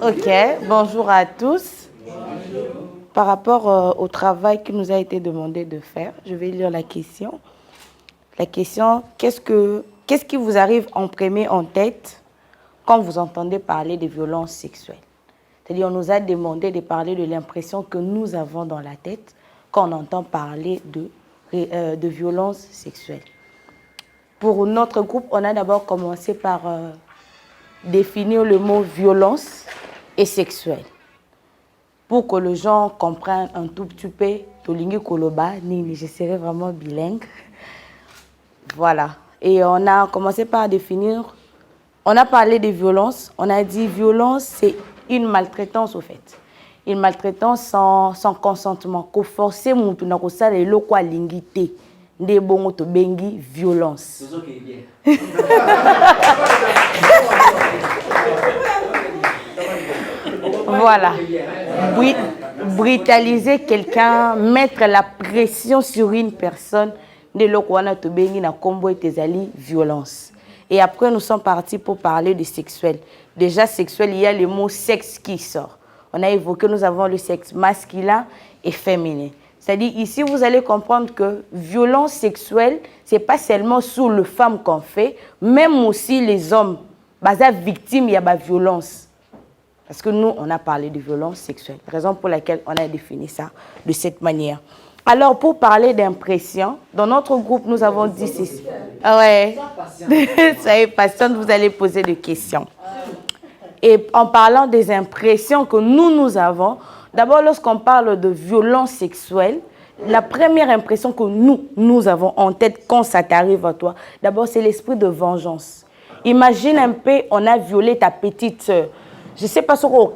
Ok, bonjour à tous. Par rapport au travail qui nous a été demandé de faire, je vais lire la question. La question, qu'est-ce qui vous arrive en premier en tête quand vous entendez parler de violences sexuelles? C'est-à-dire, on nous a demandé de parler de l'impression que nous avons dans la tête quand on entend parler de violences sexuelles. Pour notre groupe, on a d'abord commencé par définir le mot violence et sexuelle. Pour que les gens comprennent un tout petit peu, Tolingi Koloba, Nini, je serai vraiment bilingue. Voilà. Et on a commencé par définir, on a parlé de violence, on a dit violence, c'est une maltraitance au fait. Une maltraitance sans consentement. Qu'on force moutou na ko sala eloko alingi te. Nde bongo to bengi violence. Voilà. Brutaliser quelqu'un, mettre la pression sur une personne, de l'okwana to bengi na kombo etezali violence. Et après nous sommes partis pour parler de sexuel. Déjà sexuel, il y a le mot sexe qui sort. On a évoqué, nous avons le sexe masculin et féminin. C'est-à-dire ici vous allez comprendre que violence sexuelle, c'est pas seulement sur les femmes qu'on fait, même aussi les hommes, basa victimes il y a violence. Parce que nous, on a parlé de violence sexuelle. Raison pour laquelle on a défini ça de cette manière. Alors, pour parler d'impression, dans notre groupe, nous avons dit ceci. Ah ouais. Soyez patiente, vous allez poser des questions. Et en parlant des impressions que nous avons, d'abord, lorsqu'on parle de violence sexuelle, la première impression que nous avons en tête quand ça t'arrive à toi, d'abord, c'est l'esprit de vengeance. Imagine un peu, on a violé ta petite sœur. Je ne sais pas ce qu'on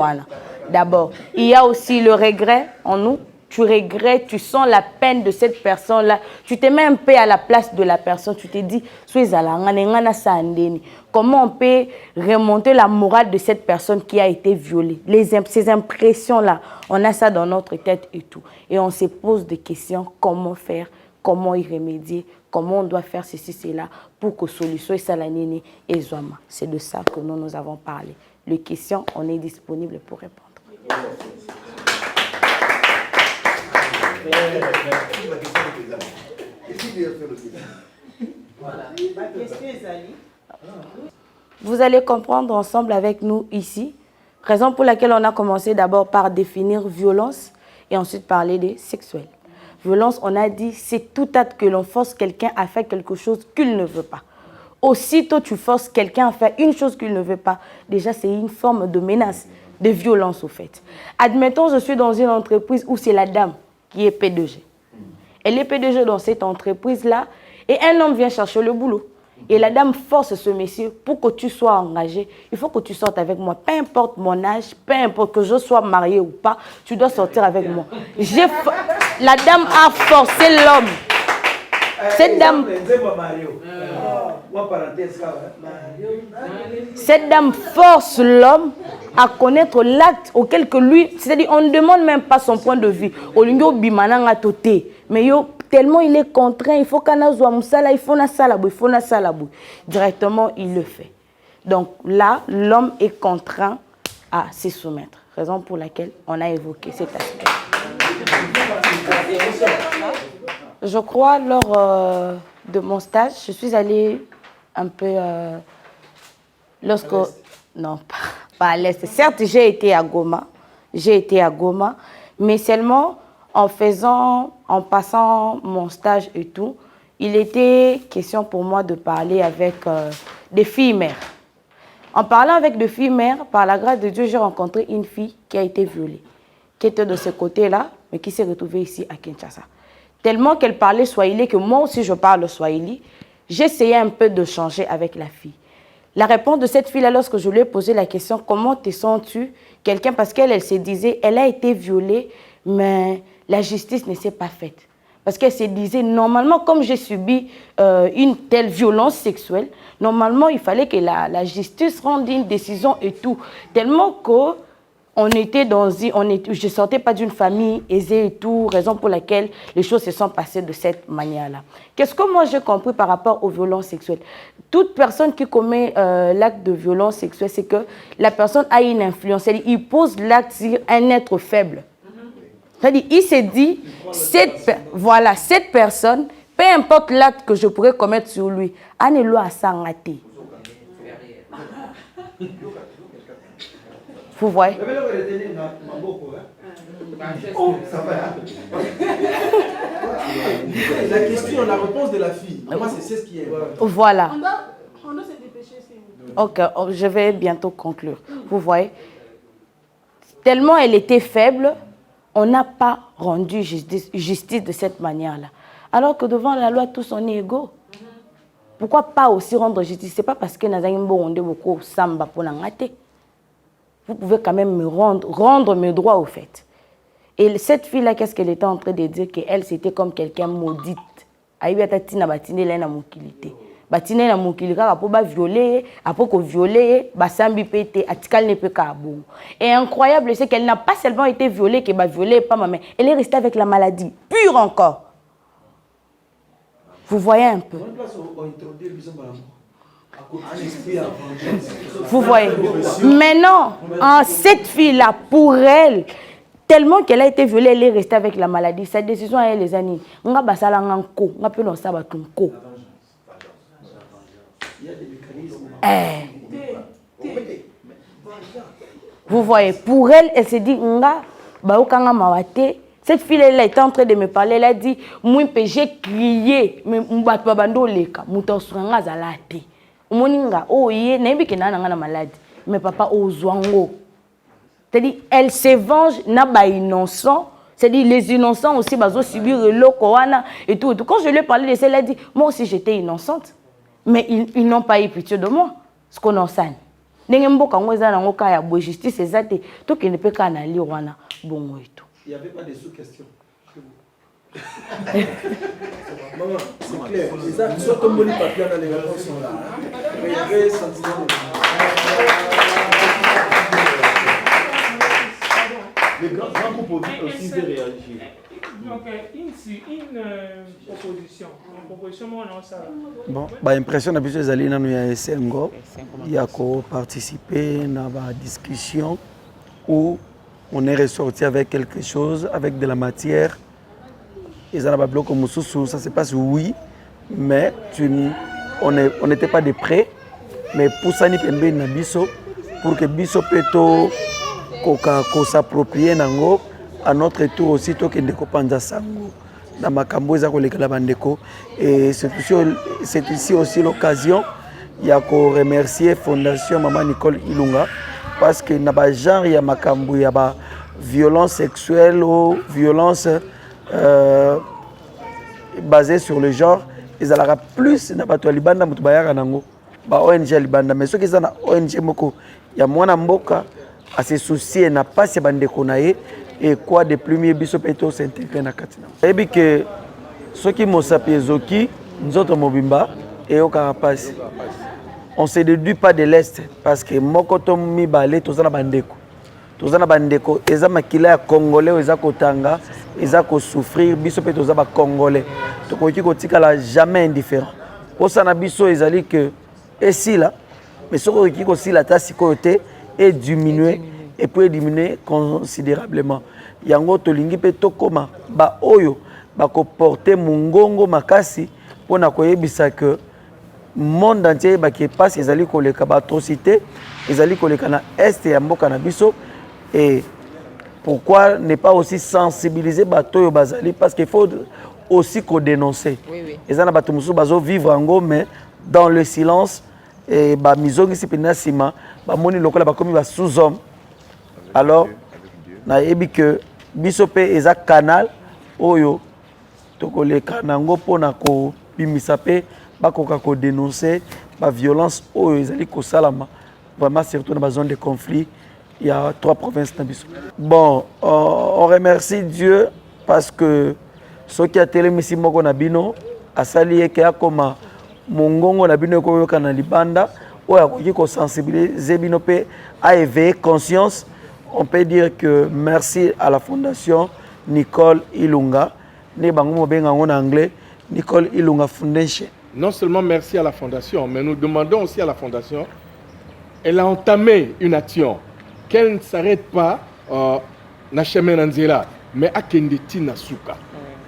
a. D'abord, il y a aussi le regret en nous. Tu regrettes, tu sens la peine de cette personne-là. Tu te mets un peu à la place de la personne. Tu te dis, comment on peut remonter la morale de cette personne qui a été violée? Ces impressions-là, on a ça dans notre tête et tout. Et on se pose des questions, comment faire, comment y remédier, comment on doit faire ceci, cela, pour que solution et salanini et zouama. C'est de ça que nous avons parlé. Les questions, on est disponible pour répondre. Vous allez comprendre ensemble avec nous ici, raison pour laquelle on a commencé d'abord par définir violence et ensuite parler de sexuel. Violence, on a dit, c'est tout acte que l'on force quelqu'un à faire quelque chose qu'il ne veut pas. Aussitôt tu forces quelqu'un à faire une chose qu'il ne veut pas, déjà c'est une forme de menace, de violence au fait. Admettons, je suis dans une entreprise où c'est la dame qui est PDG. Elle est PDG dans cette entreprise-là et un homme vient chercher le boulot. Et la dame force ce monsieur pour que tu sois engagé. Il faut que tu sortes avec moi. Peu importe mon âge, peu importe que je sois mariée ou pas, tu dois sortir avec moi. La dame a forcé l'homme. Cette dame force l'homme à connaître l'acte auquel que lui, c'est-à-dire on ne demande même pas son point de vue. Mais tellement il est contraint, il faut qu'on a directement il le fait. Donc là, l'homme est contraint à se soumettre. Raison pour laquelle on a évoqué cet aspect. Je crois, lors de mon stage, je suis allée un peu... non, pas à l'Est. Certes, j'ai été à Goma, mais seulement en passant mon stage et tout, il était question pour moi de parler avec des filles mères. En parlant avec des filles mères, par la grâce de Dieu, j'ai rencontré une fille qui a été violée, qui était de ce côté-là, mais qui s'est retrouvée ici à Kinshasa. Tellement qu'elle parlait swahili que moi aussi je parle swahili, j'essayais un peu de changer avec la fille. La réponse de cette fille-là, lorsque je lui ai posé la question, comment te sens-tu? Quelqu'un, parce qu'elle se disait, elle a été violée, mais la justice ne s'est pas faite. Parce qu'elle se disait, normalement, comme j'ai subi une telle violence sexuelle, normalement, il fallait que la justice rende une décision et tout. Tellement que je sortais pas d'une famille aisée et tout, raison pour laquelle les choses se sont passées de cette manière-là. Qu'est-ce que moi j'ai compris par rapport aux violences sexuelles? Toute personne qui commet l'acte de violence sexuelle, c'est que la personne a une influence. C'est-à-dire, il pose l'acte sur un être faible. C'est-à-dire, il s'est dit, cette personne, peu importe l'acte que je pourrais commettre sur lui, Anelo a sangaté. Vous voyez? La question, la réponse de la fille. Moi, c'est ce qui est. Voilà. On doit se dépêcher. Ok, je vais bientôt conclure. Vous voyez? Tellement elle était faible, on n'a pas rendu justice de cette manière-là. Alors que devant la loi, tous on est égaux. Pourquoi pas aussi rendre justice? Ce n'est pas parce que nous avons beaucoup samba pour l'engater. Vous pouvez quand même me rendre mes droits au fait. Et cette fille-là, qu'est-ce qu'elle était en train de dire? Qu'elle, c'était comme quelqu'un maudite. Aïe, tina batine la na mokilité. Batine na mokilika pour ba violer, après qu'on violer, ba sambi pété, atikal ne peut pas bon. Et incroyable, c'est qu'elle n'a pas seulement été violée, qu'elle va violer pas ma mère. Elle est restée avec la maladie, pure encore. Vous voyez un peu. Vous voyez. Maintenant, cette fille-là, pour elle, tellement qu'elle a été violée, elle est restée avec la maladie. Cette décision, elle les années. On a basé la nganko, on a pu lancer un ko. Vous voyez, pour elle, elle s'est dit, nga, ba okanga mawate. Cette fille-là était en train de me parler, elle a dit, moi, j'ai crié, mais mbat babando leka, mouton suranga zalate. Moninga, oh, yé, n'est pas na malade, mais papa, oh, zwango. C'est-à-dire, elle se venge, n'a pas innocent. C'est-à-dire, les innocents aussi, ils subir le koana et tout. Quand je lui ai parlé de ça, elle a dit, moi aussi, j'étais innocente. Mais ils n'ont pas eu pitié de moi. Ce qu'on en sait. Il n'y a pas de justice, c'est ça. Tout qui ne peut pas aller au bon et tout. Il n'y avait pas de sous-questions. Maman, c'est clair. Soit comme les papiers dans les réponses sont là. Regret, sentiment de... Les grands groupes aussi de réagir. Donc, une proposition. Une proposition, moi, non, ça. Bon, l'impression de M. Zalina, nous y a SMGO. Il y a participé à la discussion où on est ressorti avec quelque chose, avec de la matière. Et ça n'a pas bloqué comme ça se passe, oui, mais on n'était pas de près. Mais pour ça, nous avons pour que Bisso peut s'approprier à notre tour aussi, que nous avons sango dans ma camboisa et c'est ici aussi l'occasion il y a qu'on remercier Fondation Maman Nicole Ilunga parce que n'a pas genre il y a ma cambo il y a violence sexuelle ou violence basée sur le genre ils allaient plus n'a pas toi libanda mutubaya nango ba ONG libanda mais ceux qui sont ONG moko il y a mwana mboka à se soucier n'a pas se bande konaye et quoi de premier biso peto s'intégrer na katina et bien que ceux qui m'ont sapé zoki nous autres mobimba et au carapace on se déduit pas de l'est parce que mokoto mi balé tous na bandeko eza makila ya congolais eza kotanga eza ko souffrir biso peto za ba congolais to koki kotika jamais indifférent pour ça na biso ezali que et si là mais ce qui ko si la tasse côté est diminué et peut diminuer considérablement. Yango tolingi pe tokoma ba oyo ba ko porter mungongo makasi pona koyebisa que monde entier ba qui passe ezali koleka ba atrocité ezali koleka na est ya mboka na biso et pourquoi ne pas aussi sensibiliser ba toyo bazali parce qu'il faut aussi qu'on dénoncer. Oui. Ezana ba tumusu bazo vivre en mais dans le silence et ba mizongi sipina sima ba moni lokola ba komi ba sous-homme. Alors, na ebi que bisope eza canal oyo tokoleka nango pona ko bimisa pe bakoka ko dénoncer ba violence oyo ezali ko salama vraiment surtout dans la zone de conflit il y a 3 provinces na biso. Bon, on remercie Dieu parce que ce qui a télémisi moko na bino asali eke akoma mongongo na bino ko yoka na libanda oyo akoki ko sensibiliser bino pe a éveiller conscience on peut dire que merci à la fondation Nicole Ilunga, en anglais, Nicole Ilunga Foundation. Non seulement merci à la fondation, mais nous demandons aussi à la fondation, elle a entamé une action, qu'elle ne s'arrête pas na chemin Nanzela, mais à Kendeti Nasuka.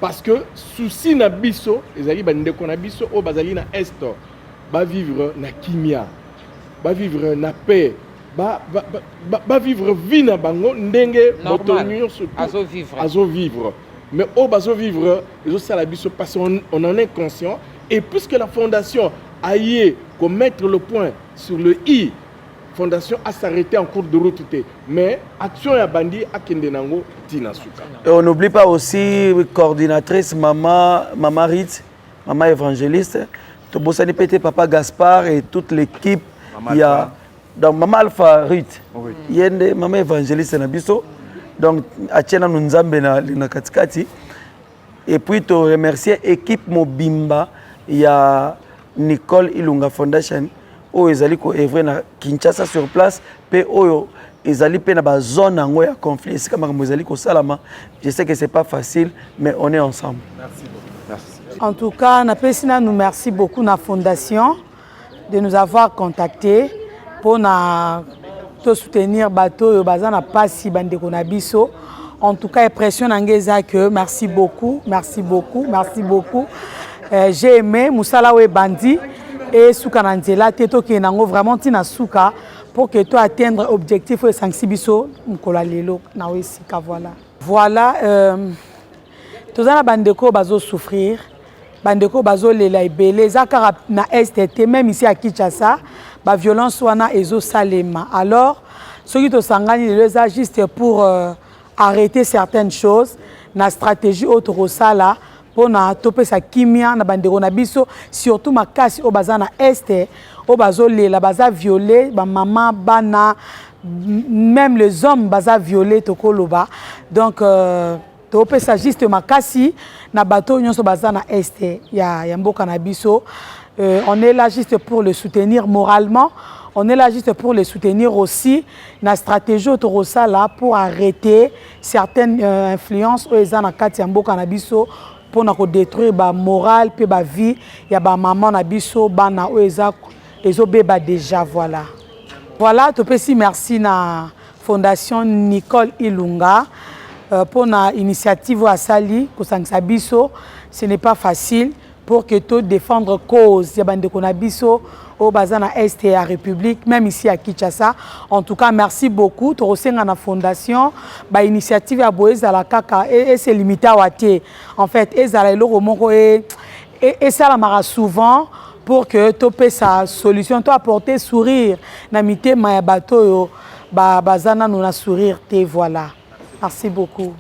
Parce que souci na biso, ezali bandeko na biso o bazali na est, ba vivre na kimia, ba vivre na paix, ba vivre vie na bango ndenge botonyo azo vivre. Mais au bazo vivre, les la biso parce qu'on en est conscient. Et puisque la fondation a eu qu'à mettre le point sur le i, fondation a s'arrêté en cours de route. Mais action ya bandi a kendenango tinasuka. Et on n'oublie pas aussi coordinatrice maman Rit, maman évangéliste, Tobosani Pété, papa Gaspard et toute l'équipe. Il y a donc maman Alpha Rit, il y a maman évangéliste Nabiso. Donc Atiena Nunzambe na katikati. Et puis te remercier l'équipe Mobimba, il y a Nicole Ilunga Foundation où ils allaient œuvrer na Kinshasa sur place, puis où ils allaient pe na ba zone en ya conflit. C'est comme ils allaient ko salama. Je sais que c'est pas facile, mais on est ensemble. Merci beaucoup. Merci. En tout cas, nous merci beaucoup la fondation de nous avoir contactés pour soutenir bateau bazana pasi bandeko na biso. En tout cas, impression nangeza que merci beaucoup, merci beaucoup, merci beaucoup. J'ai aimé Moussala we bandi et Souka Nanzela teto ki nango vraiment tina Souka pour que toi atteindre objectif et sensibiso mkola lelo na wesika voilà. Voilà tozana bandeko bazo souffrir, bandeko bazo lela ebele zakara na STT même ici à Kinshasa, ba violence wana ezo salema. Alors ceux qui to sangani les juste pour arrêter certaines choses, na stratégie autre sala pour na topé sa kimia na bandeko na biso surtout makasi au bazana este au bazole la baza violé ba maman bana même les hommes baza violé to koloba donc topé sa juste makasi na bateau nyonso bazana este ya mboka na biso. On est là juste pour le soutenir moralement. On est là juste pour les soutenir aussi. La stratégie autorosa là pour arrêter certaines influences aux Zanakati Ambo Kanabiso pour nous détruire la morale et la vie. Il y a des mamans Nabiso, bana oeza beba déjà voilà. Voilà, tout petit merci na fondation Nicole Ilunga pour na initiative à Sali Kosansabiso. Ce n'est pas facile pour que tout défendre cause. Il y a des Konabiso au Bazana Est et à République, même ici à Kinshasa. En tout cas, merci beaucoup. Tu as la fondation, l'initiative à Boez à la Kaka et c'est limité à Waté. En fait, et ça la souvent pour que tu aies sa solution, tu apporter sourire. Namité ma bateau, Bazana nous a sourire. Voilà. Merci beaucoup.